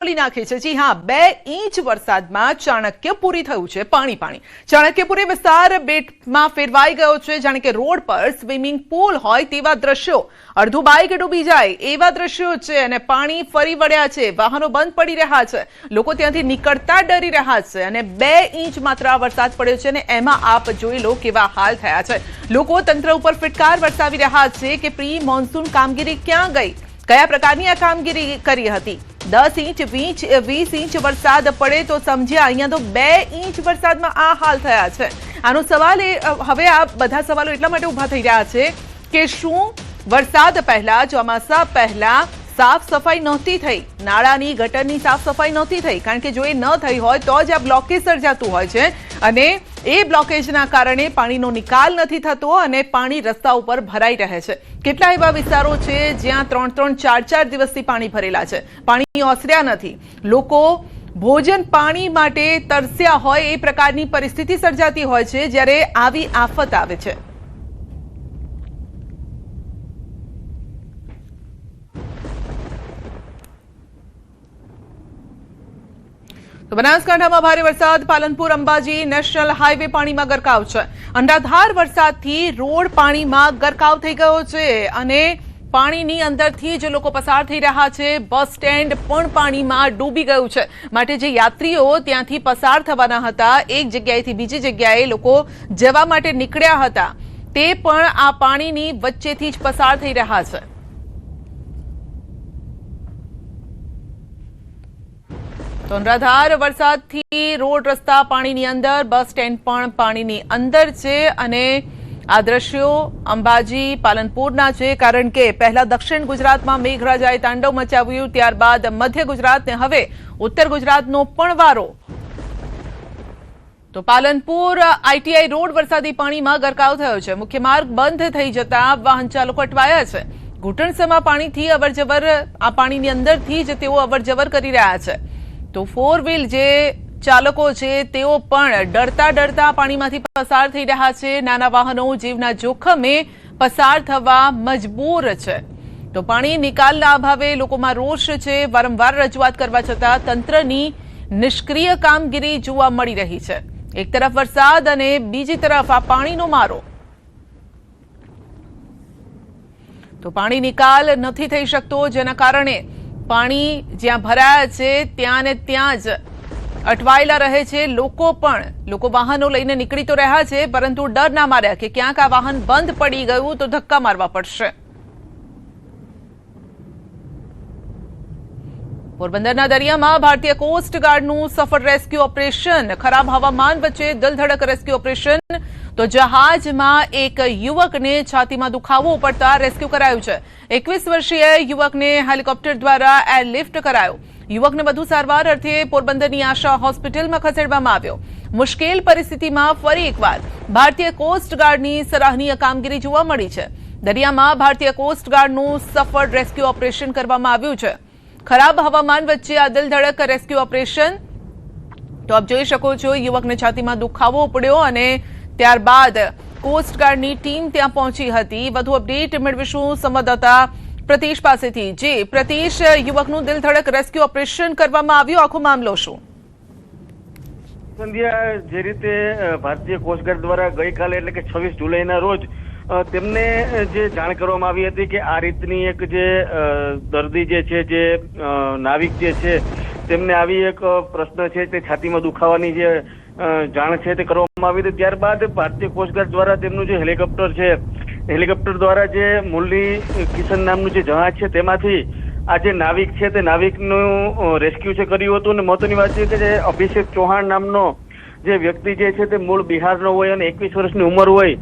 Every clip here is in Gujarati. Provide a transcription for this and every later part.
નાખી છે। જી હા, 2 ઇંચ વરસાદમાં ચાણક્યપુરી થયું છે પાણી। ચાણક્યપુરી વિસ્તાર બેટમાં ફેરવાઈ ગયો છે, જાણે કે રોડ પર સ્વિમિંગ પુલ હોય તેવા દ્રશ્યો। અડધું બાઇક ડૂબી જાય એવા દ્રશ્યો છે અને પાણી ફરી વળ્યા છે, વાહનો બંધ પડી રહ્યા છે, લોકો ત્યાંથી નીકળતા ડરી રહ્યા છે અને 2 ઇંચ માત્ર વરસાદ પડ્યો છે અને એમાં આપ જોઈ લો કેવા હાલ થયા છે। લોકો તંત્ર ઉપર ફટકાર વરસાવી રહ્યા છે કે પ્રી મોન્સૂન કામગીરી ક્યાં ગઈ, કયા પ્રકારની આ કામગીરી કરી હતી। 10 ઇંચ 20 ઇંચ વરસાદ પડે તો સમજ્યા, અહીંયા તો 2 ઇંચ વરસાદમાં આ હાલ થયા છે। આનો સવાલ હવે આ બધા સવાલો એટલા માટે ઊભા થઈ રહ્યા છે કે શું વરસાદ પહેલા, ચોમાસા પહેલા સાફ સફાઈ નહોતી થઈ, નાળાની ગટરની સાફ સફાઈ નહોતી થઈ? કારણ કે જો એ ન થઈ હોય તો જ આ બ્લોકેજ સર્જાતું હોય છે અને એ બ્લોકેજના કારણે પાણીનો નિકાલ નથી થતો અને પાણી રસ્તા ઉપર ભરાઈ રહે છે। કેટલા એવા વિસ્તારો છે જ્યાં 3-3, 4-4 દિવસથી પાણી ભરેલા છે, પાણી ઓસર્યા નથી, લોકો ભોજન પાણી માટે તરસ્યા હોય એ પ્રકારની પરિસ્થિતિ સર્જાતી હોય છે જ્યારે આવી આફત આવે છે। તો બનાસકાંઠામાં ભારે વરસાદ, પાલનપુર અંબાજી નેશનલ હાઈવે પાણીમાં ગરકાવ છે। અનરાધાર વરસાદથી રોડ પાણીમાં ગરકાવ થઈ ગયો છે અને પાણીની અંદરથી જે લોકો પસાર થઈ રહ્યા છે, બસ સ્ટેન્ડ પણ પાણીમાં ડૂબી ગયું છે। માટે જે યાત્રીઓ ત્યાંથી પસાર થવાના હતા, એક જગ્યાએથી બીજી જગ્યાએ લોકો જવા માટે નીકળ્યા હતા, તે પણ આ પાણીની વચ્ચેથી જ પસાર થઈ રહ્યા છે। તો અનરાધાર વરસાદથી રોડ રસ્તા પાણીની અંદર, બસ સ્ટેન્ડ પણ પાણીની અંદર છે અને આ દ્રશ્યો અંબાજી પાલનપુરના છે, કારણ કે પહેલા દક્ષિણ ગુજરાતમાં મેઘરાજાએ તાંડવ મચાવ્યું, ત્યારબાદ મધ્ય ગુજરાત ને હવે ઉત્તર ગુજરાતનો પણ વારો। તો પાલનપુર આઈટીઆઈ રોડ વરસાદી પાણીમાં ગરકાવ થયો છે, મુખ્ય માર્ગ બંધ થઈ જતા વાહન ચાલકો અટવાયા છે। ઘૂંટણસમાં પાણીથી અવરજવર, આ પાણીની અંદરથી જ તેઓ અવરજવર કરી રહ્યા છે। તો 4 વ્હીલ જે ચાલકો છે તેઓ પણ ડરતા પાણીમાંથી પસાર થઈ રહ્યા છે। નાના વાહનો જીવના જોખમે પસાર થવા મજબૂર છે। તો પાણી નિકાલના અભાવે લોકોમાં રોષ છે, વારંવાર રજૂઆત કરવા છતાં તંત્રની નિષ્ક્રિય કામગીરી જોવા મળી રહી છે। એક તરફ વરસાદ અને બીજી તરફ આ પાણીનો મારો। તો પાણી નિકાલ નથી થઈ શકતો, જેના કારણે પાણી જ્યાં ભરાયા છે ત્યાં ને ત્યાં જ અટવાયેલા રહે છે લોકો પણ। લોકો વાહનો લઈને નીકળી તો રહ્યા છે, પરંતુ ડર ના માર્યા કે ક્યાંક આ વાહન બંધ પડી ગયું તો ધક્કા મારવા પડશે। પોરબંદરના દરિયામાં ભારતીય કોસ્ટગાર્ડનું સફળ રેસ્ક્યુ ઓપરેશન। ખરાબ હવામાન વચ્ચે દિલધડક રેસ્ક્યુ ઓપરેશન। તો જહાજમાં એક યુવકને છાતીમાં દુખાવો પડતા રેસ્ક્યુ કરાયું છે। 21 વર્ષીય યુવકને હેલિકોપ્ટર દ્વારા એરલિફ્ટ કરાયો। યુવકને વધુ સારવાર અર્થે પોરબંદરની આશા હોસ્પિટલમાં ખસેડવામાં આવ્યો। મુશ્કેલ પરિસ્થિતિમાં ફરી એકવાર ભારતીય કોસ્ટગાર્ડની સરાહનીય કામગીરી જોવા મળી છે। દરિયામાં ભારતીય કોસ્ટગાર્ડનું સફળ રેસ્ક્યુ ઓપરેશન કરવામાં આવ્યું છે। ખરાબ હવામાન વચ્ચે આ દિલધડક રેસ્ક્યુ ઓપરેશન। તો આપ જોઈ શકો છો, યુવકને છાતીમાં દુખાવો પડ્યો અને ત્યારબાદ કોસ્ટગાર્ડની ટીમ ત્યાં પહોંચી હતી। વધુ અપડેટ મેળવીશું સંવાદદાતા પ્રતીશ પાસેથી। જી પ્રતીશ, યુવકનું દિલધડક રેસ્ક્યુ ઓપરેશન કરવામાં આવ્યું, આખો મામલો શું? સંધ્યા, જે રીતે ભારતીય કોસ્ટગાર્ડ દ્વારા ગઈકાલે એટલે કે 26 જુલાઈના રોજ તેમને જે જાણ કરવામાં આવી હતી કે આ રીતની એક જે દર્દી જે છે, જે નાવિક જે છે, તેમને આવી એક પ્રશ્ન છે તે છાતીમાં દુખાવાની જે જાણ છે તે કરવામાં આવી હતી। ત્યારબાદ ભારતીય કોસ્ટગાર્ડ દ્વારા તેમનું જે હેલિકોપ્ટર છે, હેલિકોપ્ટર દ્વારા જે મુરલી કિશન નામનું જે જહાજ છે તેમાંથી આ જે નાવિક છે તે નાવિકનું રેસ્ક્યુ છે કર્યું હતું। અને મહત્વની વાત છે કે જે અભિષેક ચૌહાણ નામનો જે વ્યક્તિ જે છે તે મૂળ બિહારનો હોય અને 21 વર્ષની ઉંમર હોય,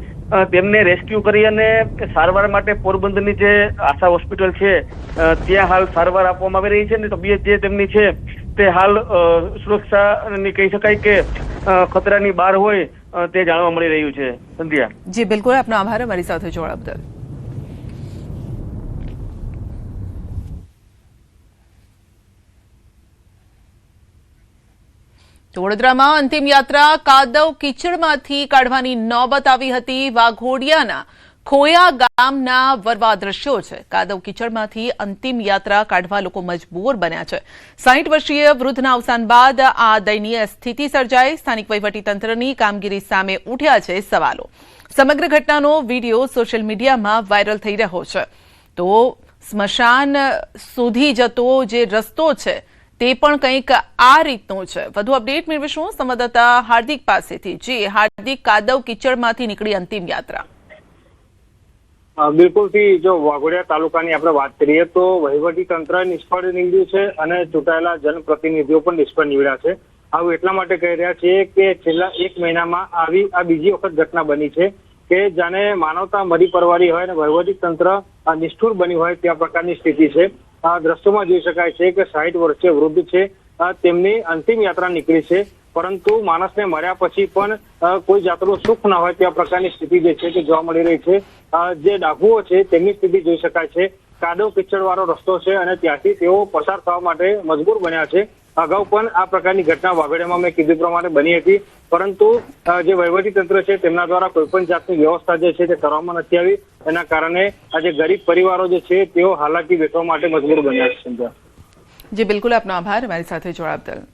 તેમને રેસ્ક્યુ કરી અને સારવાર માટે પોરબંદરની જે આશા હોસ્પિટલ છે ત્યાં હાલ સારવાર આપવામાં આવી રહી છે અને તબિયત જે તેમની છે તે હાલ સુરક્ષાની કહી શકાય કે ખતરાની બહાર હોય તે જાણવા મળી રહ્યું છે। સંધ્યા, જી બિલકુલ, આપનો આભાર અમારી સાથે જોડાવા બદલ। તો વડોદરામાં અંતિમ યાત્રા કાદવ કીચડમાંથી કાઢવાની નોબત આવી હતી। વાઘોડિયાના ખોયા ગામના વરવા દ્રશ્યો છે. કાદવ કીચડમાંથી અંતિમ યાત્રા કાઢવા લોકો મજબૂર બન્યા છે. 60 વર્ષીય વૃદ્ધના અવસાન બાદ આ દયનીય સ્થિતિ સર્જાઈ. સ્થાનિક વહીવટીતંત્રની કામગીરી સામે ઉઠ્યા છે સવાલો. સમગ્ર ઘટનાનો વિડીયો સોશિયલ મીડિયામાં વાયરલ થઈ રહ્યો છે. તો સ્મશાન સુધી જતો જે રસ્તો છે તે પણ કંઈક આ રીતનો છે. વધુ અપડેટ મેળવીશું સંવાદદાતા હાર્દિક પાસેથી. જી હાર્દિક, કાદવ કીચડમાંથી નીકળી અંતિમ યાત્રા. બિલકુલથી જો વાઘોડિયા તાલુકાની આપણે વાત કરીએ તો વહીવટી તંત્ર નિષ્ફળ નીવડ્યું છે અને ચૂંટાયેલા જનપ્રતિનિધિઓ પણ નિષ્ફળ નીવડ્યા છે. આવું એટલા માટે કહી રહ્યા છીએ કે છેલ્લા 1 મહિનામાં આ બીજી વખત ઘટના બની છે કે જાણે માનવતા મરી પરવારી હોય અને વહીવટી તંત્ર નિષ્ઠુર બન્યું હોય ત્યાં પ્રકારની સ્થિતિ છે. આ દ્રશ્યોમાં જોઈ શકાય છે કે 60 વર્ષીય વૃદ્ધ છે, તેમની અંતિમ યાત્રા નીકળી છે, પરંતુ માણસને મર્યા પછી પણ કોઈ જાતનું સુખ ના હોય ત્યાં પ્રકારની સ્થિતિ જે છે તે જોવા મળી રહી છે. જે ડાકુઓ છે તેમની સ્થિતિ જોઈ શકાય છે. કાદવ કીચડ વાળો રસ્તો છે અને ત્યાંથી તેઓ પસાર થવા માટે મજબૂર બન્યા છે. અગાઉ પણ આ પ્રકારની ઘટના વાઘોડિયામાં મેં કીધું પ્રમાણે બની હતી, પરંતુ જે વહીવટી તંત્ર છે તેમના દ્વારા કોઈ પણ જાતની વ્યવસ્થા જે છે તે કરવામાં નથી આવી. એના કારણે આજે ગરીબ પરિવારો જે છે તેઓ હાલાકી વેઠવા માટે મજબૂર બન્યા છે. સંધ્યા જી બિલકુલ, આપનો આભાર અમારી સાથે જોડાવા બદલ.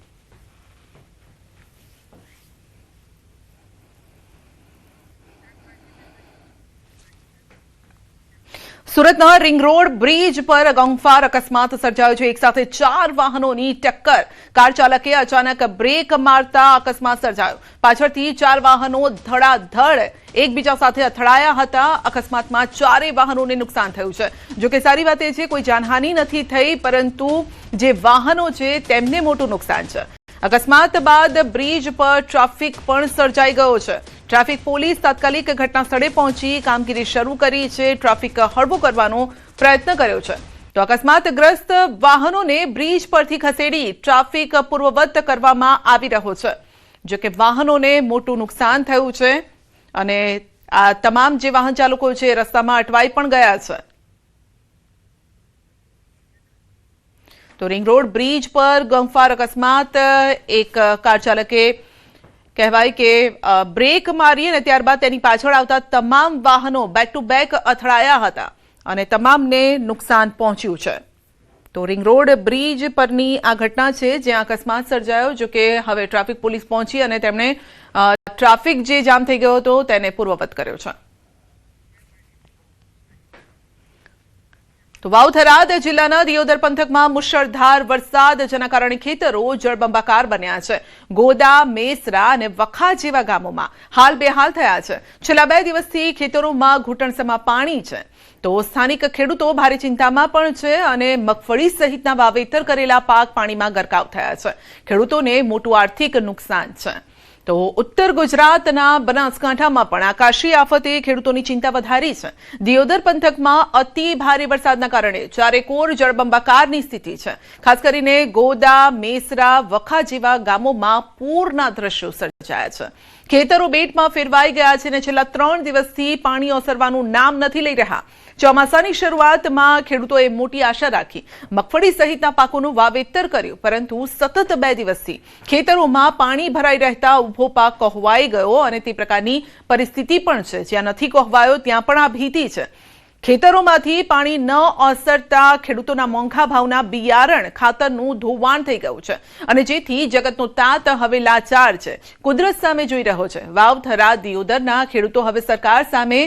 સુરતના રિંગ રોડ બ્રિજ પર ગમખ્વાર અકસ્માત સર્જાયો છે. એક સાથે 4 વાહનોની ટક્કર. કાર ચાલકે અચાનક બ્રેક મારતા અકસ્માત સર્જાયો. પાછળથી 4 વાહનો ધડાધડ એકબીજા સાથે અથડાયા હતા. અકસ્માતમાં 4 વાહનોને નુકસાન થયું છે. જોકે સારી વાત એ છે કોઈ જાનહાનિ નથી થઈ, પરંતુ જે વાહનો છે તેમને મોટું નુકસાન છે. અકસ્માત બાદ બ્રિજ પર ટ્રાફિક પણ સર્જાઈ ગયો છે. ટ્રાફિક પોલીસ તાત્કાલિક ઘટના સ્થળે પહોંચી કામગીરી શરૂ કરી છે. ટ્રાફિક હળવો કરવાનો પ્રયત્ન કર્યો છે. તો અકસ્માતગ્રસ્ત વાહનોને બ્રિજ પરથી ખસેડી ટ્રાફિક પૂર્વવત કરવામાં આવી રહ્યો છે. જો કે વાહનોને મોટું નુકસાન થયું છે અને આ તમામ જે વાહન ચાલકો છે રસ્તામાં અટવાઈ પણ ગયા છે. તો રિંગ રોડ બ્રિજ પર ગમખ્વાર અકસ્માત. એક કાર ચાલકે કહેવાય કે બ્રેક મારી અને ત્યારબાદ તેની પાછળ આવતા તમામ વાહનો બેક ટુ બેક અથડાયા હતા અને તમામને નુકસાન પહોંચ્યું છે. તો રિંગ રોડ બ્રિજ પરની આ ઘટના છે જ્યાં અકસ્માત સર્જાયો. જો કે હવે ટ્રાફિક પોલીસ પહોંચી અને તેમણે ટ્રાફિક જે જામ થઈ ગયો હતો તેને પૂર્વવત કર્યો છે. તો વાવ-થરાદ જિલ્લાના દિયોદર પંથકમાં મુશળધાર વરસાદ, જેના કારણે ખેતરો જળબંબાકાર બન્યા છે. ગોદા, મેસરા અને વખા જેવા ગામોમાં હાલ બેહાલ થયા છે. છેલ્લા 2 દિવસથી ખેતરોમાં ઘૂંટણસમાં પાણી છે. તો સ્થાનિક ખેડૂતો ભારે ચિંતામાં પણ છે અને મગફળી સહિતના વાવેતર કરેલા પાક પાણીમાં ગરકાવ થયા છે. ખેડૂતોને મોટું આર્થિક નુકસાન છે. તો ઉત્તર ગુજરાતના બનાસકાંઠામાં પણ આકાશી આફતે ખેડૂતોની ચિંતા વધારી છે. દિયોદર પંથકમાં અતિ ભારે વરસાદના કારણે ચારેકોર જળબંબાકારની સ્થિતિ છે. ખાસ કરીને ગોદા, મેસરા, વખા જેવા ગામોમાં પૂરના દ્રશ્યો સર્જાયા છે. ખેતરો બેટમાં ફેરવાઈ ગયા છે અને છેલ્લા 3 દિવસથી પાણી ઓસરવાનું નામ નથી લઈ રહ્યા. ચોમાસાની શરૂઆતમાં ખેડૂતોએ મોટી આશા રાખી મગફળી સહિતના પાકોનું વાવેતર કર્યું, પરંતુ સતત 2 દિવસથી ખેતરોમાં પાણી ભરાઈ રહેતા ઉભો પાક કોહવાઈ ગયો અને તે પ્રકારની પરિસ્થિતિ પણ છે. જ્યાં નથી કોહવાયો ત્યાં પણ આ ભીતિ છે. ખેતરોમાંથી પાણી ન ઓસરતા ખેડૂતોના મોંઘા ભાવના બિયારણ, ખાતરનું ધોવાણ થઈ ગયું છે અને જેથી જગતનો તાત હવે લાચાર છે. કુદરત સામે જોઈ રહ્યો છે. વાવ-થરાદ દિયોદરના ખેડૂતો હવે સરકાર સામે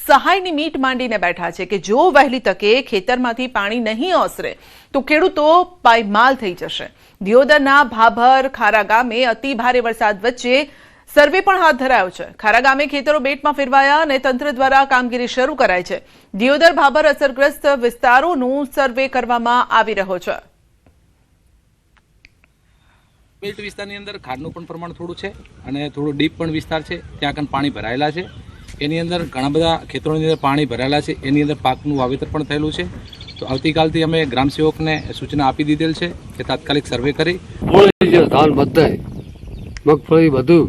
સહાયની મીટ માંડીને બેઠા છે કે જો વહેલી તકે ખેતરમાંથી પાણી નહીં ઓસરે તો ખેડૂતો પાયમાલ થઈ જશે. દિયોદરના ભાભર, ખારા ગામે અતિ ભારે વરસાદ વચ્ચે સર્વે પણ હાથ ધરાયો છે. ખારા ગામે ખેતરો બેટમાં ફેરવાયા અને તંત્ર દ્વારા કામગીરી શરૂ કરાઈ છે. દિયોદર ભાભર અસરગ્રસ્ત વિસ્તારોનું સર્વે કરવામાં આવી રહ્યો છે. બેટ વિસ્તારની અંદર ખાડનું પણ પ્રમાણ થોડું છે અને થોડું ડીપ પણ વિસ્તાર છે. ત્યાં કન પાણી ભરાયેલા છે. એની અંદર ઘણા બધા ખેતરોની અંદર પાણી ભરાયેલા છે. એની અંદર પાકનું વાવેતર પણ થયેલું છે. તો આવતીકાલથી અમે ગ્રામસેવકને સૂચના આપી દીધેલ છે કે તાત્કાલિક સર્વે કરી ધાન બધાય મગફળી બધું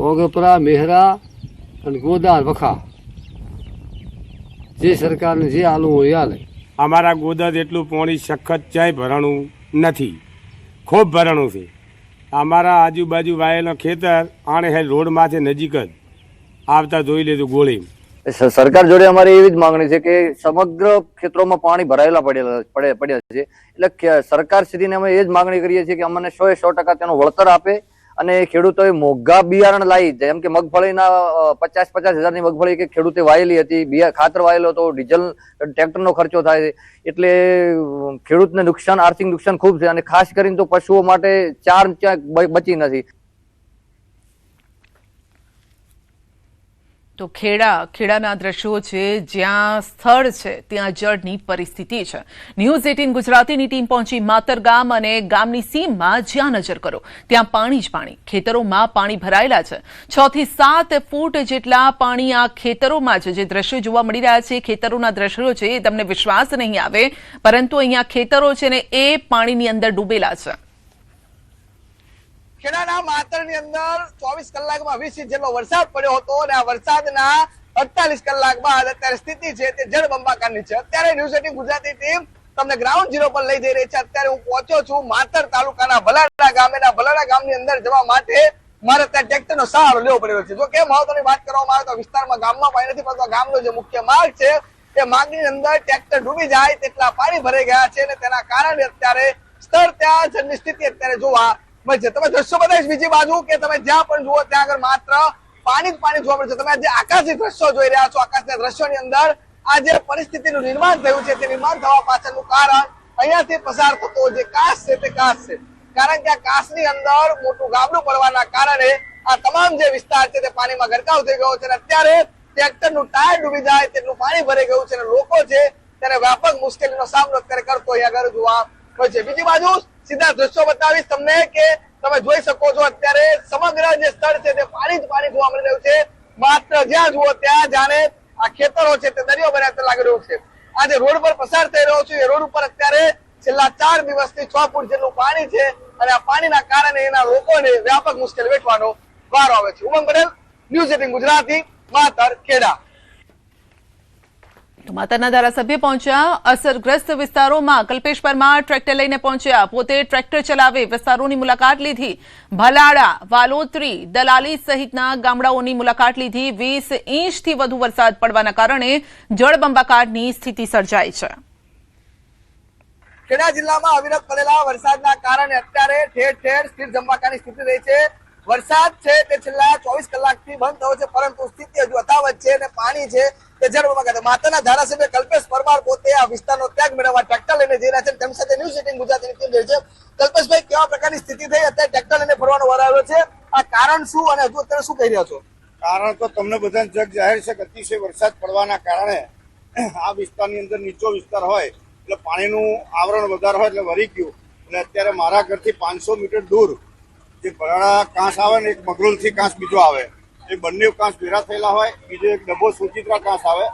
ઓગપરા, મેહરા અને ગોદાર, વખા જે સરકારને જે આલું હોય હાલે. અમારા ગોદા એટલું પાણી સખત ચાય ભરાણું નથી, ખૂબ ભરાણું છે. અમારા આજુબાજુ વાયેલો ખેતર આણે હે રોડમાંથી નજીક જ આવતા જોઈ લેજો ગોળી. સરકાર જોડે અમારી એવી જ માંગણી છે કે સમગ્ર ક્ષેત્રોમાં પાણી ભરાયેલા પડ્યા છે, એટલે સરકાર શ્રીને અમે એ જ માંગણી કરીએ છીએ કે અમને 100% તેનું વળતર આપે અને ખેડૂતોએ મોંઘા બિયારણ લાવી, જેમ કે મગફળીના 50,000 હજારની મગફળી કે ખેડૂતે વાયેલી હતી, ખાતર વાયેલો તો ડીઝલ ટ્રેક્ટરનો ખર્ચો થાય છે, એટલે ખેડૂતને નુકસાન, આર્થિક નુકસાન ખૂબ છે અને ખાસ કરીને તો પશુઓ માટે ચાર બચી નથી. તો ખેડાના દ્રશ્યો છે, જ્યાં સ્થળ છે ત્યાં જળની પરિસ્થિતિ છે. ન્યૂઝ 18 ગુજરાતીની ટીમ પહોંચી માતર ગામ અને ગામની સીમમાં. જ્યાં નજર કરો ત્યાં પાણી જ પાણી, ખેતરોમાં પાણી ભરાયેલા છે. 6 થી 7 ફૂટ જેટલા પાણી આ ખેતરોમાં છે. જે દ્રશ્યો જોવા મળી રહ્યા છે, ખેતરોના દ્રશ્યો છે, એ તમને વિશ્વાસ નહીં આવે, પરંતુ અહીંયા ખેતરો છે ને એ પાણીની અંદર ડૂબેલા છે. ખેડાના માતરની અંદર 24 કલાકમાં 20 ઇંચ જેટલો વરસાદ પડ્યો હતો અને આ વરસાદના 48 કલાક બાદ અત્યારે સ્થિતિ છે તે જળબંબાકારની છે. અત્યારે ન્યૂઝ 18 ગુજરાતી ટીમ તમને ગ્રાઉન્ડ ઝીરો પર લઈ જઈ રહી છે. અત્યારે હું પહોંચ્યો છું માતર તાલુકાના ભલાડા ગામે. ભલાડા ગામની અંદર જવા માટે મારે ત્યાં ટ્રેક્ટરનો સહારો લેવો પડ્યો છે. જો કે મહત્વની વાત કરવામાં આવે તો વિસ્તારમાં ગામમાં પાણી નથી, પરંતુ ગામનો જે મુખ્ય માર્ગ છે તે માર્ગની અંદર ટ્રેક્ટર ડૂબી જાય તેટલા પાણી ભરાઈ ગયા છે અને તેના કારણે અત્યારે સ્થળ ત્યાં જળની સ્થિતિ અત્યારે જોવા મળે છે. તમે દ્રશ્યો બતાવીશ બીજી બાજુ કે તમે જ્યાં પણ જુઓ ત્યાં આગળ માત્ર પાણી જ પાણી જોવા મળે છે. તમે જે આકાશી દ્રશ્યો જોઈ રહ્યા છો, આકાશના દ્રશ્યોની અંદર આ જે પરિસ્થિતિનું નિર્માણ થયું છે તે નિર્માણ થવા પાછળનું કારણ અહીંયાથી પસાર થતો જે કાંસ છે તે કાંસ છે. કારણ કે આ કાંસની અંદર મોટું ગાબડું પડવાના કારણે આ તમામ જે વિસ્તાર છે તે પાણીમાં ગરકાવ થઈ ગયો છે અને અત્યારે ટ્રેક્ટરનું ટાયર ડૂબી જાય તેટલું પાણી ભરાઈ ગયું છે અને લોકો છે તેને વ્યાપક મુશ્કેલીનો સામનો અત્યારે કરતો અહીંયા આગળ જોવા મળે છે. બીજી બાજુ સીધા દ્રશ્યો બતાવીશ તમને કે તમે જોઈ શકો છો અત્યારે સમગ્ર જે સ્થળ છે તે પાણી જ પાણી જોવા મળી રહ્યું છે. માત્ર જ્યાં જુઓ ત્યાં જાણે આ ખેતરો છે તે દરિયો બનાવતો લાગી રહ્યું છે. આ જે રોડ પર પસાર થઈ રહ્યો છું એ રોડ ઉપર અત્યારે છેલ્લા 4 દિવસથી 6 ફૂટ જેટલું પાણી છે અને આ પાણીના કારણે એના લોકોને વ્યાપક મુશ્કેલી વેઠવાનો વારો આવે છે. ઉમંગ પટેલ, ન્યૂઝ 18 ગુજરાતી, માતર, ખેડા. માતરના ધારાસભ્ય પહોંચ્યા અસરગ્રસ્ત વિસ્તારોમાં. કલ્પેશ પરમાર ટ્રેક્ટર લઈને પહોંચ્યા, પોતે ટ્રેક્ટર ચલાવી વિસ્તારોની મુલાકાત લીધી. ભલાડા, વાલોત્રી, દલાલી સહિતના ગામડાઓની મુલાકાત લીધી. 20 ઇંચથી વધુ વરસાદ પડવાના કારણે જળબંબાકારની સ્થિતિ સર્જાઈ છે. ખેડા જિલ્લામાં અવિરત પડેલા વરસાદના કારણે અત્યારે ઠેર ઠેર સ્થિર જંબાકારની સ્થિતિ રહી છે. વરસાદ છે તે છેલ્લા 24 કલાકથી બંધ થયો છે, પરંતુ સ્થિતિ હજુ યથાવત છે અને પાણી છે તે જળબંબાકાર. માતાના ધારાસભ્ય કલ્પેશ પરમાર પોતે આ વિસ્તારનો ત્યાગ મેળવવા ટ્રેક્ટર લઈને જઈ રહ્યા છે. તેમની સાથે ન્યૂઝ 18 ગુજરાતીની ટીમ રહી છે. કલ્પેશભાઈ, કેવા પ્રકારની સ્થિતિ થઈ? અત્યારે ટ્રેક્ટર લઈને ફરવાનો વારો આવ્યો છે, આ કારણ શું અને હજુ અત્યારે શું કહી રહ્યા છો? કારણ તો તમને બધાને જગ જાહેર છે કે અતિશય વરસાદ પડવાના કારણે આ વિસ્તારની અંદર નીચો વિસ્તાર હોય એટલે પાણીનું આવરણ વધારે હોય એટલે વરી ગયું. એટલે અત્યારે મારા ઘરથી 500 મીટર દૂર જે ભરાડા કાંસ આવે ને એક મગરોલથી કાંસ બીજો આવે, એ બંને કાંસ ભેરા થયેલા હોય. બીજો એક ડબ્બો સુચિત્રા કાંસ આવે,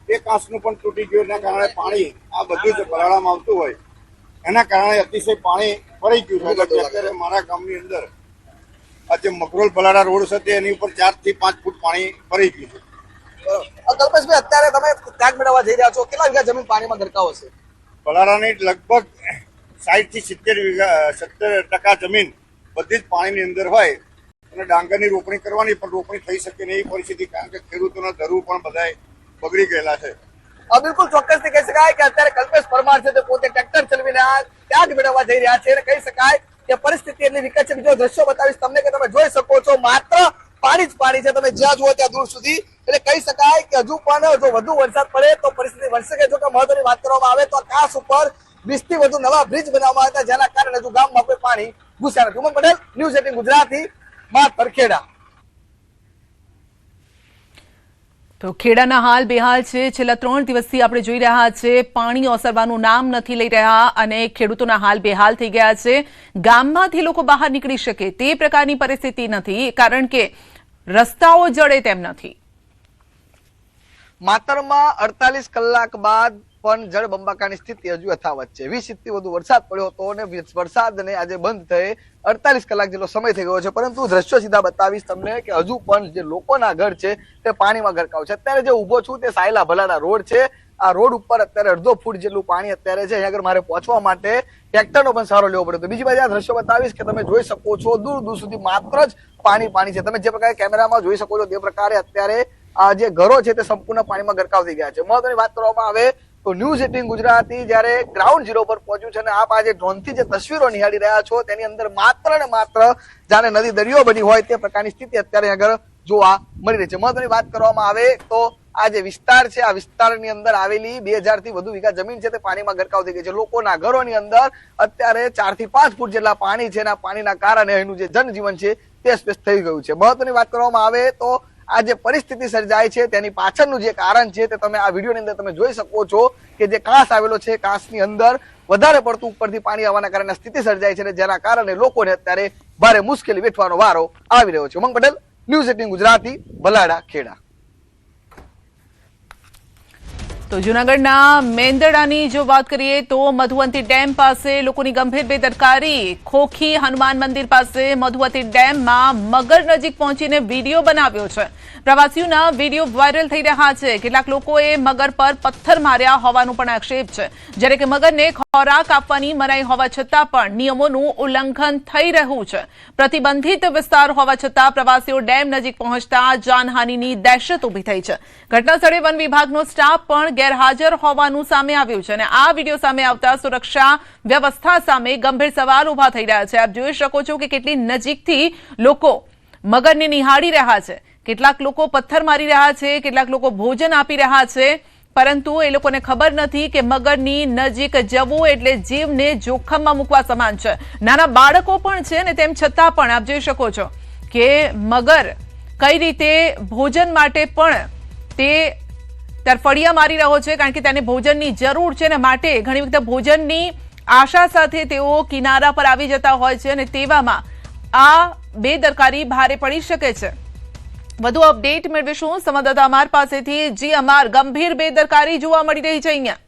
એ કાંસનું પણ તૂટી ગયું. એના કારણે પાણી આ બધું જ ભરાડામાં આવતું હોય એના કારણે અતિશય પાણી ભરાઈ ગયું છે. અત્યારે મારા ગામની અંદર આ જે મગરોલ ભલાડા રોડ છે એની ઉપર 4 થી 5 ફૂટ પાણી ભરાઈ ગયું છે. કલ્પેશભાઈ, અત્યારે તમે ત્યાગ મેળવવા જઈ રહ્યા છો, કેટલા વીઘા જમીન પાણીમાં ગરકાવ હશે? ભલાડાની લગભગ 60 થી 70% જમીન બધી જ પાણીની અંદર હોય અને ડાંગરની રોપણી કરવાની પણ રોપણી થઈ શકે નહીં એવી પરિસ્થિતિ, કારણ કે ખેડૂતોના ધરું પણ બધા બગડી ગયેલા છે. બિલકુલ ચોક્કસથી કહી શકાય કે અત્યારે કલ્પેશ પરમાર છે તે પોતે ટ્રેક્ટર ચલાવીને આ ત્યાગ મેળવવા જઈ રહ્યા છે અને કહી શકાય કે પરિસ્થિતિ એટલી વિકટ છે. બીજો દ્રશ્યો બતાવીશ તમને કે તમે જોઈ શકો છો માત્ર પાણી જ પાણી છે. તમે જ્યાં જુઓ ત્યાં દૂર સુધી, એટલે કહી શકાય કે હજુ પણ જો વધુ વરસાદ પડે તો પરિસ્થિતિ વધી શકે. જો કે મહત્વની વાત કરવામાં આવે તો કાંસ ઉપર 20 થી વધુ નવા બ્રિજ બનાવવામાં આવ્યા હતા, જેના કારણે હજુ ગામમાં કોઈ પાણી ઘૂસ્યા નથી. ઉમંગ પટેલ, ન્યૂઝ 18 ગુજરાતી, માતર, ખેડા. તો ખેડાના હાલ બેહાલ છે. છેલ્લા 3 દિવસથી આપણે જોઈ રહ્યા છે પાણી ઓસરવાનું નામ નથી લઈ રહ્યા અને ખેડૂતોના હાલ બેહાલ થઈ ગયા છે. ગામમાંથી લોકો બહાર નીકળી શકે તે પ્રકારની પરિસ્થિતિ નથી, કારણ કે રસ્તાઓ જડે તેમ નથી. માતરમાં 48 કલાક બાદ પણ જળબંબાકારની સ્થિતિ હજુ યથાવત છે. 20 ઇંચથી વધુ વરસાદ પડ્યો હતો અને વરસાદને આજે બંધ થઈ 48 કલાક જેટલો સમય થઈ ગયો છે, પરંતુ દ્રશ્યો સીધા બતાવીશ તમને કે હજુ પણ જે લોકોના ઘર છે તે પાણીમાં ગરકાવ છે. અત્યારે જે ઉભો છું તે સાયલા ભલાડા રોડ છે આ રોડ ઉપર અત્યારે અડધો ફૂટ જેટલું પાણી અત્યારે છે. અહીંયા આગળ મારે પહોંચવા માટે ટ્રેક્ટરનો પણ સહારો લેવો પડ્યો. તો બીજી બાજુ આ દ્રશ્યો બતાવીશ કે તમે જોઈ શકો છો દૂર દૂર સુધી માત્ર જ પાણી છે. તમે જે પ્રકારે કેમેરામાં જોઈ શકો છો તે પ્રકારે અત્યારે આ જે ઘરો છે તે સંપૂર્ણ પાણીમાં ગરકાવ થઈ ગયા છે. મહત્વની વાત કરવામાં આવે તો ન્યૂઝ 18 ગુજરાતી જ્યારે ગ્રાઉન્ડ ઝીરો પર પહોંચ્યું છે અને આપ આજે ડ્રોનથી જે તસવીરો નિહાળી રહ્યા છો તેની અંદર માત્ર ને માત્ર જાણે નદી દરિયો બની હોય તે પ્રકારની સ્થિતિ અત્યારે આગળ જોવા મળી રહી છે. મહત્વની વાત કરવામાં આવે તો આ જે વિસ્તાર છે આ વિસ્તારની અંદર આવેલી 2000 થી વધુ વીઘા જમીન છે તે પાણીમાં ગરકાવ થઈ ગઈ છે. લોકોના ઘરોની અંદર અત્યારે 4 થી 5 ફૂટ જેટલા પાણી છે અને આ પાણીના કારણે અહીંનું જે જનજીવન છે તે અસ્તવ્યસ્ત થઈ ગયું છે. મહત્વની વાત કરવામાં આવે તો આ જે પરિસ્થિતિ સર્જાય છે તેની પાછળનું જે કારણ છે તે તમે આ વિડીયોની અંદર તમે જોઈ શકો છો કે જે કાંસ આવેલો છે કાંસની અંદર વધારે પડતું ઉપરથી પાણી આવવાના કારણે સ્થિતિ સર્જાય છે જેના કારણે લોકોને અત્યારે ભારે મુશ્કેલી વેઠવાનો વારો આવી રહ્યો છે. ઉમંગ પટેલ, ન્યૂઝ 18 ગુજરાતી, ભલાડા, ખેડા. તો જૂનાગઢના મેંદરડાની જો વાત કરીએ તો મધુવંતી ડેમ પાસે લોકોની ગંભીર બેદરકારી. ખોખી હનુમાન મંદિર પાસે મધુવંતી ડેમમાં મગર નજીક પહોંચીને વિડીયો બનાવ્યો છે. પ્રવાસીઓના વિડીયો વાયરલ થઈ રહ્યા છે. કેટલાક લોકોએ મગર પર પથ્થર માર્યા હોવાનો પણ આક્ષેપ છે. જ્યારે કે મગરને ખોરાક આપવાની મનાઈ હોવા છતાં પણ નિયમોનું ઉલ્લંઘન થઈ રહ્યું છે. પ્રતિબંધિત વિસ્તાર હોવા છતાં પ્રવાસીઓ ડેમ નજીક પહોંચતા જાનહાનિની દહેશત ઉભી થઈ છે. ઘટના સ્થળે વન વિભાગનો સ્ટાફ પણ ગેરહાજર હોવાનું સામે આવ્યું છે અને આ વિડીયો સામે આવતા સુરક્ષા વ્યવસ્થા સામે ગંભીર સવાલ ઉભા થઈ રહ્યા છે. આપ જોઈ શકો છો કે કેટલી નજીકથી લોકો મગરને નિહાળી રહ્યા છે. કેટલાક લોકો પથ્થર મારી રહ્યા છે, કેટલાક લોકો ભોજન આપી રહ્યા છે, પરંતુ એ લોકોને ખબર નથી કે મગરની નજીક જવું એટલે જીવને જોખમમાં મૂકવા સમાન છે. નાના બાળકો પણ છે અને તેમ છતાં પણ આપ જોઈ શકો છો કે મગર કઈ રીતે ભોજન માટે પણ તે તરફડિયા મારી રહ્યો છે, કારણ કે તેને ભોજનની જરૂર છે અને માટે ઘણી વખત ભોજનની આશા સાથે તેઓ કિનારા પર આવી જતા હોય છે અને તેવામાં આ બેદરકારી ભારે પડી શકે છે. વધુ અપડેટ મેળવીશું સંવાદદાતા અમાર પાસેથી. જી અમાર, ગંભીર બેદરકારી જોવા મળી રહી છે અહીંયા.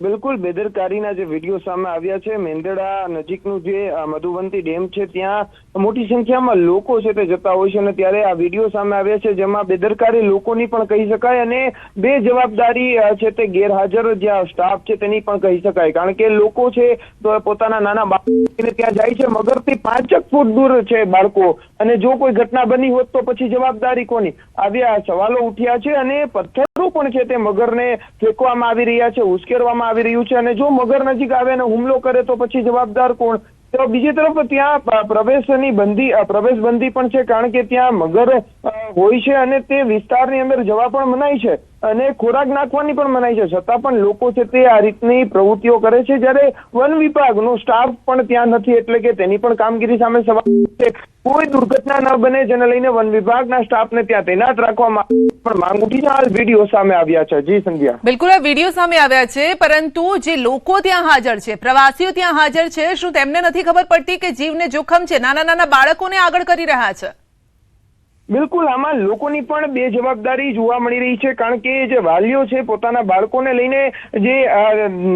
બિલકુલ, બેદરકારીના જે વિડીયો સામે આવ્યા છે, મેંદરડા નજીકનું જે મધુવંતી ડેમ છે ત્યાં મોટી સંખ્યામાં લોકો છે તે જતા હોય છે અને ત્યારે આ વિડીયો સામે આવ્યા છે જેમાં બેદરકારી લોકોની પણ કહી શકાય અને બે જવાબદારી છે તે ગેરહાજર જ્યાં સ્ટાફ છે તેની પણ કહી શકાય. કારણ કે લોકો છે તો પોતાના નાના બાળકોને ત્યાં જાય છે, મગરથી 5 ફૂટ દૂર છે બાળકો, અને જો કોઈ ઘટના બની હોત તો પછી જવાબદારી કોની? આવ્યા સવાલો ઉઠ્યા છે અને પથ્થરો પણ છે તે મગરને ફેંકવામાં આવી રહ્યા છે, ઉશ્કેરવામાં આવી રહ્યું છે અને જો મગર નજીક આવે અને હુમલો કરે તો પછી જવાબદાર કોણ? તો બીજી તરફ ત્યાં પ્રવેશ બંધી પણ છે, કારણ કે ત્યાં મગર હોય છે અને તે વિસ્તારની અંદર જવા પણ મનાય છે અને ખોરાક નાખવાની પણ મનાય છે. છતાં પણ લોકો છે તે આ રીતની પ્રવૃત્તિઓ કરે છે, જ્યારે વન વિભાગનો સ્ટાફ પણ ત્યાં નથી, એટલે કે તેની પણ કામગીરી સામે સવાલ છે. કોઈ દુર્ઘટના ન બને જેને લઈને વન વિભાગના સ્ટાફને ત્યાં તૈનાત રાખવામાં પણ માંગ ઉઠી છે. હાલ વિડીયો સામે આવ્યા છે. જી સંધ્યા. બિલકુલ, આ વિડીયો સામે આવ્યા છે, પરંતુ જે લોકો ત્યાં હાજર છે, પ્રવાસીઓ ત્યાં હાજર છે, શું તેમને નથી ખબર પડતી કે જીવને જોખમ છે? નાના નાના બાળકોને આગળ કરી રહ્યા છે. બિલકુલ, આમાં લોકોની પણ બે જવાબદારી જોવા મળી રહી છે, કારણ કે જે વાલીઓ છે પોતાના બાળકોને લઈને જે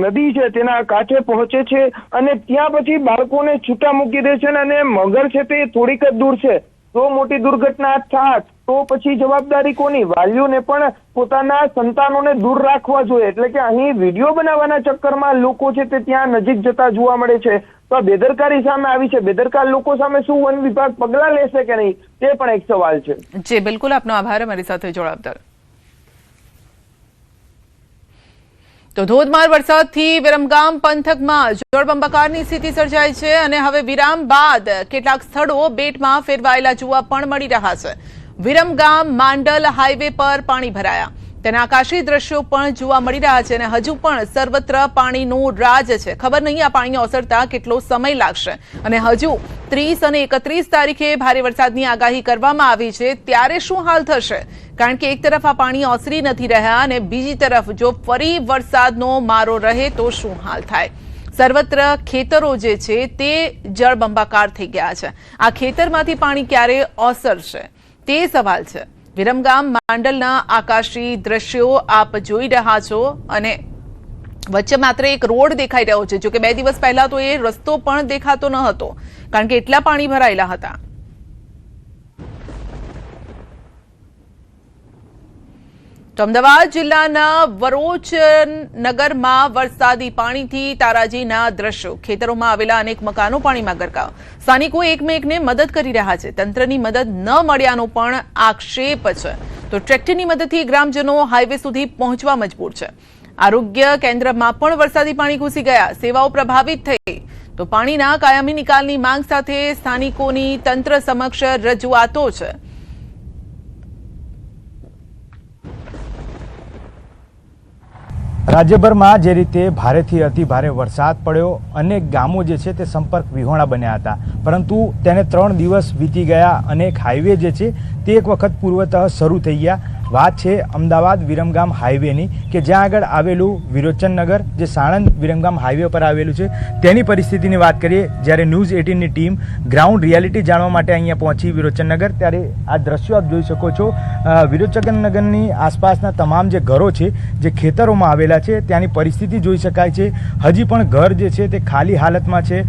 નદી છે તેના કાંઠે પહોંચે છે અને ત્યાં પછી બાળકોને છૂટા મૂકી દે છે અને મગર છે તે થોડીક જ દૂર છે, તો મોટી દુર્ઘટના થાત તો પછી જવાબદારી કોની? વાલીઓને પણ પોતાના સંતાનોને દૂર રાખવા જોઈએ. એટલે કે અહીં વિડીયો બનાવવાના ચક્કરમાં લોકો છે તે ત્યાં નજીક જતા જોવા મળે છે. તો બેદરકારી સામે આવી છે. બેદરકાર લોકો સામે શું વન વિભાગ પગલા લેશે કે નહીં તે પણ એક સવાલ છે. જી બિલકુલ, આપનો આભાર અમારી સાથે જોડાવા. તો ધોધમાર વરસાદથી વિરમગામ પંથકમાં જળબંબાકારની સ્થિતિ સર્જાઈ છે અને હવે વિરામ બાદ કેટલાક સ્થળો બેટમાં ફેરવાયેલા જોવા પણ મળી રહ્યા છે. વિરમગામ માંડલ હાઈવે પર પાણી ભરાયા, તેના આકાશી દ્રશ્યો પણ જોવા મળી રહ્યા છે અને હજુ પણ સર્વત્ર પાણીનું રાજ છે. ખબર નહીં આ પાણી ઓસરતા કેટલો સમય લાગશે અને હજુ 30 અને 31 તારીખે ભારે વરસાદની આગાહી કરવામાં આવી છે, ત્યારે શું હાલ થશે? કારણ કે એક તરફ આ પાણી ઓસરી નથી રહ્યા અને બીજી તરફ જો ફરી વરસાદનો મારો રહે તો શું હાલ થાય? સર્વત્ર ખેતરો જે છે તે જળબંબાકાર થઈ ગયા છે. આ ખેતરમાંથી પાણી ક્યારે ઓસરશે તે સવાલ છે. વિરમગામ માંડલના આકાશી દ્રશ્યો આપ જોઈ રહ્યા છો અને વચ્ચે માત્ર એક રોડ દેખાઈ રહ્યો છે. જોકે 2 દિવસ પહેલા તો એ રસ્તો પણ દેખાતો ન હતો, કારણ કે એટલા પાણી ભરાયેલા હતા. તો અમદાવાદ જિલ્લાના વરોચનગરમાં વરસાદી પાણીથી તારાજીના દ્રશ્યો, ખેતરોમાં આવેલા અનેક મકાનો પાણીમાં ગરકાવ. સ્થાનિકો એકમેકને મદદ કરી રહ્યા છે. તંત્રની મદદ ન મળ્યાનો પણ આક્ષેપ છે. તો ટ્રેક્ટરની મદદથી ગ્રામજનો હાઈવે સુધી પહોંચવા મજબૂર છે. આરોગ્ય કેન્દ્રમાં પણ વરસાદી પાણી ઘૂસી ગયા, સેવાઓ પ્રભાવિત થઈ. તો પાણીના કાયમી નિકાલની માંગ સાથે સ્થાનિકોની તંત્ર સમક્ષ રજૂઆતો છે. રાજ્યભરમાં જે રીતે ભારેથી અતિ ભારે વરસાદ પડ્યો, અનેક ગામો જે છે તે સંપર્ક વિહોણા બન્યા હતા, પરંતુ તેને 3 દિવસ વીતી ગયા. અનેક હાઈવે જે છે તે એક વખત પૂર્વતઃ શરૂ થઈ ગયા. વાત છે અમદાવાદ વિરમગામ હાઈવેની, કે જ્યાં આગળ આવેલું વિરોચનનગર, જે સાણંદ વિરમગામ હાઈવે પર આવેલું છે, તેની પરિસ્થિતિની વાત કરીએ. જ્યારે ન્યૂઝ 18ની ટીમ ગ્રાઉન્ડ રિયાલિટી જાણવા માટે અહીંયા પહોંચી વિરોચનનગર, ત્યારે આ દ્રશ્યો આપ જોઈ શકો છો. વિરોચનનગરની આસપાસના તમામ જે ઘરો છે, જે ખેતરોમાં આવેલા છે, ત્યાંની પરિસ્થિતિ જોઈ શકાય છે. હજી પણ ઘર જે છે તે ખાલી હાલતમાં છે.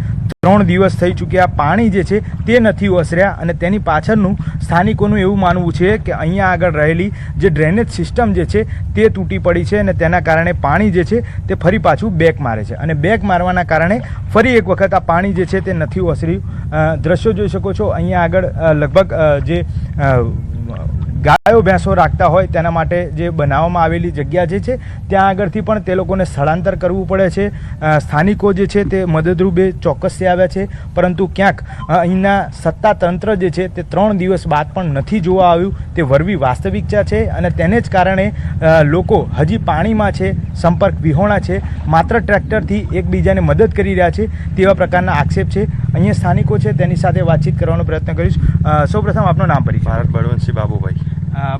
3 દિવસ થઈ ચૂક્યા, પાણી જે છે તે નથી ઓસર્યા. અને તેની પાછળનું સ્થાનિકોનું એવું માનવું છે કે અહીંયા આગળ રહેલી જે ડ્રેનેજ સિસ્ટમ જે છે તે તૂટી પડી છે, અને તેના કારણે પાણી જે છે તે ફરી પાછું બેક મારે છે, અને બેક મારવાના કારણે ફરી એક વખત આ પાણી જે છે તે નથી ઓસર્યું. દ્રશ્યો જોઈ શકો છો. અહીંયા આગળ લગભગ જે ગાયો ભેંસો રાખતા હોય તેના માટે જે બનાવવામાં આવેલી જગ્યા જે છે, ત્યાં આગળથી પણ તે લોકોને સ્થળાંતર કરવું પડે છે. સ્થાનિકો જે છે તે મદદરૂપે ચોક્કસથી આવ્યા છે, પરંતુ ક્યાંક અહીંના સત્તાતંત્ર જે છે તે 3 દિવસ બાદ પણ નથી જોવા આવ્યું. તે વરવી વાસ્તવિકતા છે, અને તેને જ કારણે લોકો હજી પાણીમાં છે, સંપર્ક વિહોણા છે, માત્ર ટ્રેક્ટરથી એકબીજાને મદદ કરી રહ્યા છે, તેવા પ્રકારના આક્ષેપ છે. અહીંયા સ્થાનિકો છે તેની સાથે વાતચીત કરવાનો પ્રયત્ન કરીશ. સૌપ્રથમ આપનું નામ પરિચય. ભારત બળવંતસિંહ બાબુભાઈ.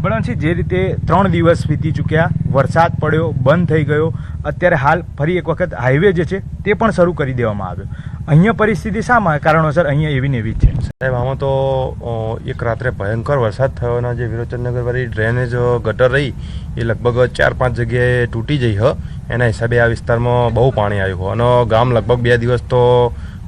બળવંતસિંહ, જે રીતે 3 દિવસ વીતી ચૂક્યા, વરસાદ પડ્યો, બંધ થઈ ગયો, અત્યારે હાલ ફરી એક વખત હાઈવે જે છે તે પણ શરૂ કરી દેવામાં આવ્યો. અહીંયા પરિસ્થિતિ શા કારણોસર અહીંયા એવી ને એવી જ છે? સાહેબ, આમાં તો એક રાત્રે ભયંકર વરસાદ થયો, અને જે વિરોચનનગર વાળી ડ્રેનેજ ગટર રહી એ લગભગ 4-5 જગ્યાએ તૂટી જઈ હ. એના હિસાબે આ વિસ્તારમાં બહુ પાણી આવ્યું, અને ગામ લગભગ 2 દિવસ તો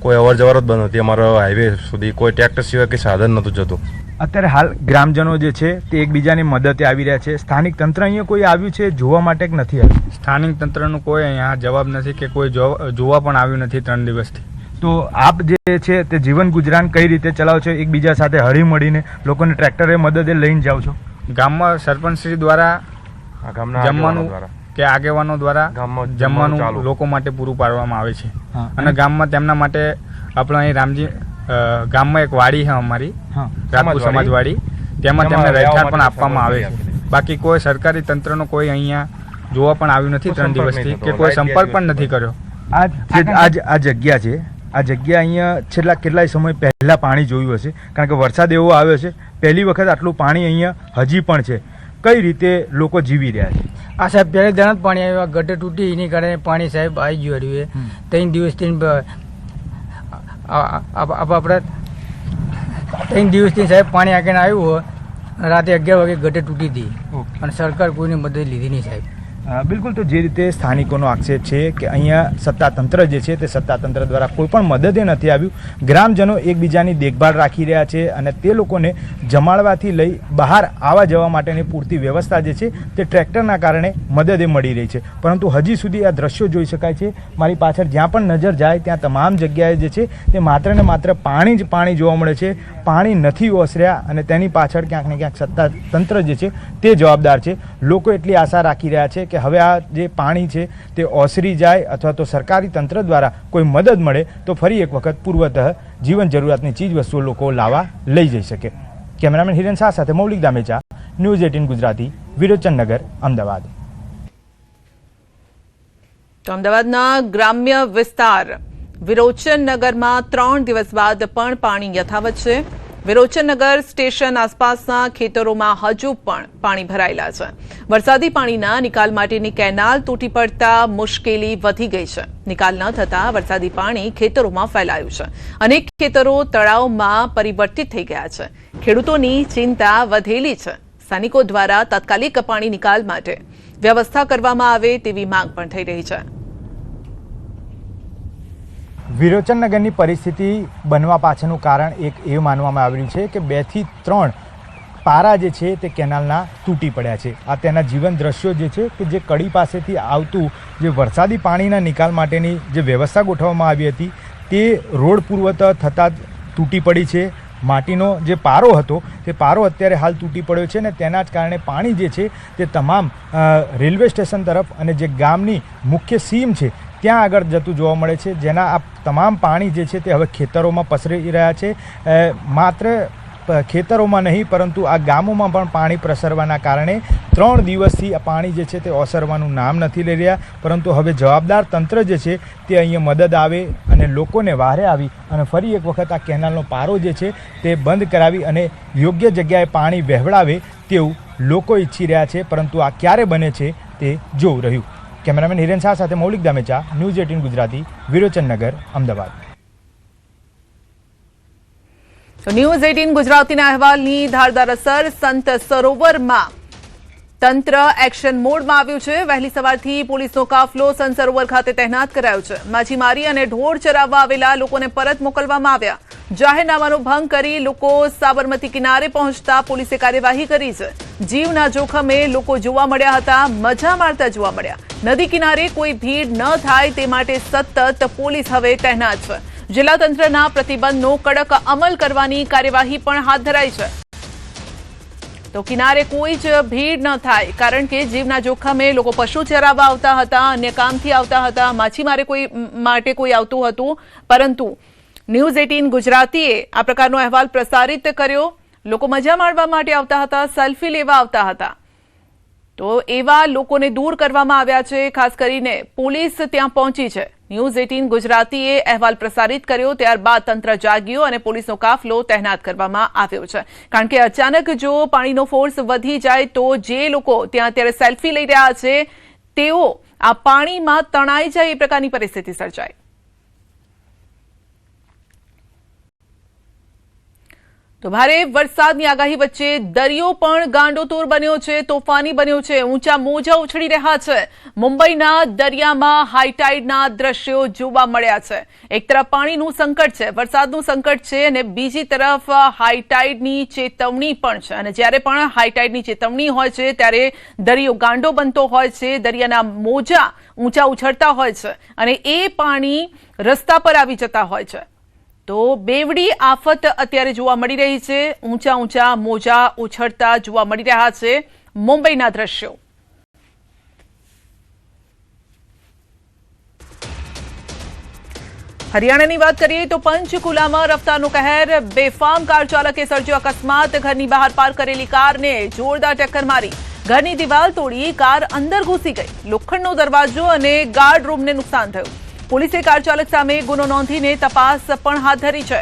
કોઈ અવર જવર જ બંધ હતી. અમારો હાઈવે સુધી કોઈ ટ્રેક્ટર સિવાય કંઈ સાધન નહોતું જતું. અત્યારે હાલ ગ્રામજનો જે છે તે એકબીજાની મદદે આવી રહ્યા છે. સ્થાનિક તંત્ર અહીંયા કોઈ આવ્યું છે જોવા માટે કે નથી આવ્યું? સ્થાનિક તંત્રનું કોઈ અહીંયા જવાબ નથી, કે કોઈ જોવા પણ આવ્યું નથી 3 દિવસથી. તો આપ જે છે તે જીવન ગુજરાન કઈ રીતે ચલાવો છો? એકબીજા સાથે હળી મળીને લોકોને ટ્રેક્ટરે મદદે લઈને જાઓ છો? ગામમાં સરપંચશ્રી દ્વારા જમવાનું કે આગેવાનો દ્વારા જમવાનું લોકો માટે પૂરું પાડવામાં આવે છે, અને ગામમાં તેમના માટે આપણે અહીં રામજી ગામમાં એક વાડી છે અમારી, રાજપૂત સમાજવાડી, તેમાં તેમને રહેઠાણ પણ આપવામાં આવે છે. બાકી કોઈ સરકારી તંત્રનો કોઈ અહીંયા જોવા પણ આવ્યું નથી 3 દિવસથી, કે કોઈ સંપર્ક પણ નથી કર્યો. આ જગ્યા છે, આ જગ્યા અહીંયા છેલ્લા કેટલાય સમય પહેલા પાણી જોયું હશે, કારણ કે વરસાદ એવો આવ્યો છે, પહેલી વખત આટલું પાણી અહીંયા હજી પણ છે. કઈ રીતે લોકો જીવી રહ્યા છે? આ સાહેબ પહેલે જણ જ પાણી આવ્યું, ગટર તૂટી એની કારણે પાણી સાહેબ આવી ગયું રહ્યું. 3 દિવસથી આપણે 3 દિવસથી સાહેબ પાણી આગળ આવ્યું હોય, રાતે 11 વાગે ગટર તૂટી હતી, અને સરકાર કોઈની મદદ લીધી નહીં સાહેબ. બિલકુલ. તો જે રીતે સ્થાનિકોનો આક્ષેપ છે કે અહીંયા સત્તાતંત્ર જે છે તે સત્તાતંત્ર દ્વારા કોઈ પણ મદદે નથી આવ્યું. ગ્રામજનો એકબીજાની દેખભાળ રાખી રહ્યા છે, અને તે લોકોને જમાડવાથી લઈ બહાર આવવા જવા માટેની પૂરતી વ્યવસ્થા જે છે તે ટ્રેક્ટરના કારણે મદદે મળી રહી છે. પરંતુ હજી સુધી આ દ્રશ્યો જોઈ શકાય છે. મારી પાછળ જ્યાં પણ નજર જાય ત્યાં તમામ જગ્યાએ જે છે તે માત્ર ને માત્ર પાણી જ પાણી જોવા મળે છે. પાણી નથી ઓસર્યા, અને તેની પાછળ ક્યાંક ને ક્યાંક સત્તાતંત્ર જે છે તે જવાબદાર છે. લોકો એટલી આશા રાખી રહ્યા છે કે હવે આ જે પાણી છે તે ઓસરી જાય, અથવા તો સરકારી તંત્ર દ્વારા કોઈ મદદ મળે તો ફરી એક વખત પૂર્વતઃ જીવન જરૂરિયાતની ચીજ વસ્તુઓ લોકો લાવવા લઈ જઈ શકે. કેમેરામેન હિરેન શાહ સાથે મૌલિક દામેચા, ન્યૂઝ 18 ગુજરાતી, વિરોચનનગર, અમદાવાદ. તો અમદાવાદના ગ્રામ્ય વિસ્તાર વિરોચનનગરમાં 3 દિવસ બાદ પણ પાણી યથાવત છે. વિરોચનનગર સ્ટેશન આસપાસના ખેતરોમાં હજુ પણ પાણી ભરાયેલા છે. વરસાદી પાણીના નિકાલ માટેની કેનાલ તૂટી પડતા મુશ્કેલી વધી ગઈ છે. નિકાલ ન થતા વરસાદી પાણી ખેતરોમાં ફેલાયું છે. અનેક ખેતરો તળાવમાં પરિવર્તિત થઈ ગયા છે. ખેડૂતોની ચિંતા વધેલી છે. સ્થાનિકો દ્વારા તાત્કાલિક પાણી નિકાલ માટે વ્યવસ્થા કરવામાં આવે તેવી માંગ પણ થઈ રહી છે. વિરોચનનગરની પરિસ્થિતિ બનવા પાછળનું કારણ એક એ માનવામાં આવી રહ્યું છે કે 2 થી 3 પારા જે છે તે કેનાલના તૂટી પડ્યા છે. આ તેના જીવન દ્રશ્યો જે છે કે જે કડી પાસેથી આવતું જે વરસાદી પાણીના નિકાલ માટેની જે વ્યવસ્થા ગોઠવવામાં આવી હતી તે રોડ પૂર્વત થતાં તૂટી પડી છે. માટીનો જે પારો હતો તે પારો અત્યારે હાલ તૂટી પડ્યો છે અને તેના જ કારણે પાણી જે છે તે તમામ રેલવે સ્ટેશન તરફ અને જે ગામની મુખ્ય સીમ છે ત્યાં આગળ જતું જોવા મળે છે, જેના આ તમામ પાણી જે છે તે હવે ખેતરોમાં પસરી રહ્યા છે. માત્ર ખેતરોમાં નહીં પરંતુ આ ગામોમાં પણ પાણી પ્રસરવાના કારણે 3 દિવસથી આ પાણી જે છે તે ઓસરવાનું નામ નથી લઈ રહ્યા. પરંતુ હવે જવાબદાર તંત્ર જે છે તે અહીંયા મદદ આવે અને લોકોને વહારે આવી અને ફરી એક વખત આ કેનાલનો પારો જે છે તે બંધ કરાવી અને યોગ્ય જગ્યાએ પાણી વહેવડાવે તેવું લોકો ઈચ્છી રહ્યા છે. પરંતુ આ ક્યારે બને છે તે જોવું રહ્યું. કેમેરામેન હિરેન શાહ સાથે મૌલિક દામેચા, ન્યૂઝ 18 ગુજરાતી, વિરોચનનગર, અમદાવાદ. ન્યૂઝ 18 ગુજરાતીના અહેવાલની ધારદાર અસર. સંત સરોવરમાં તંત્ર એક્શન મોડમાં આવ્યું છે. વહેલી સવારથી પોલીસનો કાફલો સંત સરોવર ખાતે તહેનાત કરાયો છે. માછીમારી અને ઢોર ચરાવવા આવેલા લોકોને પરત મોકલવામાં આવ્યા. જાહેરનામાનો ભંગ કરી લોકો સાબરમતી કિનારે પહોંચતા પોલીસે કાર્યવાહી કરી છે. જીવના જોખમે લોકો જોવા મળ્યા હતા, મજા મારતા જોવા મળ્યા. નદી કિનારે કોઈ ભીડ ન થાય તે માટે સતત પોલીસ હવે તહેનાત છે. જિલ્લા તંત્રના પ્રતિબંધનો કડક અમલ કરવાની કાર્યવાહી પણ હાથ ધરાઈ છે. તો કિનારે કોઈ જ ભીડ ન થાય, કારણ કે જીવના જોખમે લોકો પશુ ચરાવવા આવતા હતા, અન્ય કામથી આવતા હતા, માછીમારે કોઈ માટે કોઈ આવતું હતું. પરંતુ ન્યૂઝ 18 ગુજરાતીએ આ પ્રકારનો અહેવાલ પ્રસારિત કર્યો. લોકો મજા માણવા માટે આવતા હતા, સેલ્ફી લેવા આવતા હતા. તો એવા લોકોને દૂર કરવામાં આવ્યા છે. ખાસ કરીને પોલીસ ત્યાં પહોંચી છે. ન્યૂઝ 18 ગુજરાતીએ અહેવાલ પ્રસારિત કર્યો, ત્યારબાદ તંત્ર જાગ્યો અને પોલીસનો કાફલો તહેનાત કરવામાં આવ્યો છે. કારણ કે અચાનક જો પાણીનો ફોર્સ વધી જાય તો જે લોકો ત્યાં અત્યારે સેલ્ફી લઈ રહ્યા છે તેઓ આ પાણીમાં તણાઈ જાય એ પ્રકારની પરિસ્થિતિ સર્જાય. તો ભારે વરસાદની આગાહી વચ્ચે દરિયો પણ ગાંડોતુર બન્યો છે, તોફાની બન્યો છે. ઊંચા મોજા ઉછળી રહ્યા છે. મુંબઈના દરિયામાં હાઈટાઈડના દ્રશ્યો જોવા મળ્યા છે. એક તરફ પાણીનું સંકટ છે, વરસાદનું સંકટ છે અને બીજી તરફ હાઈટાઈડની ચેતવણી પણ છે. અને જ્યારે પણ હાઈટાઈડની ચેતવણી હોય છે ત્યારે દરિયો ગાંડો બનતો હોય છે, દરિયાના મોજા ઊંચા ઉછળતા હોય છે અને એ પાણી રસ્તા પર આવી જતા હોય છે. તો બેવડી આફત અત્યારે જોવા મળી રહી છે. ઊંચા ઊંચા મોજા ઉછળતા જોવા મળી રહ્યા છે. મુંબઈના દ્રશ્યો. હરિયાણાની વાત કરીએ તો પંચકુલામાં રફતારનો કહેર. બેફામ કાર ચાલકે સર્જ્યો અકસ્માત. ઘરની બહાર પાર્ક કરેલી કારને જોરદાર ટક્કર મારી. ઘરની દિવાલ તોડી કાર અંદર ઘૂસી ગઈ. લોખંડનો દરવાજો અને ગાર્ડ રૂમને નુકસાન થયું. પોલીસે કાર ચાલક સામે ગુનો નોંધીને તપાસ પણ હાથ ધરી છે.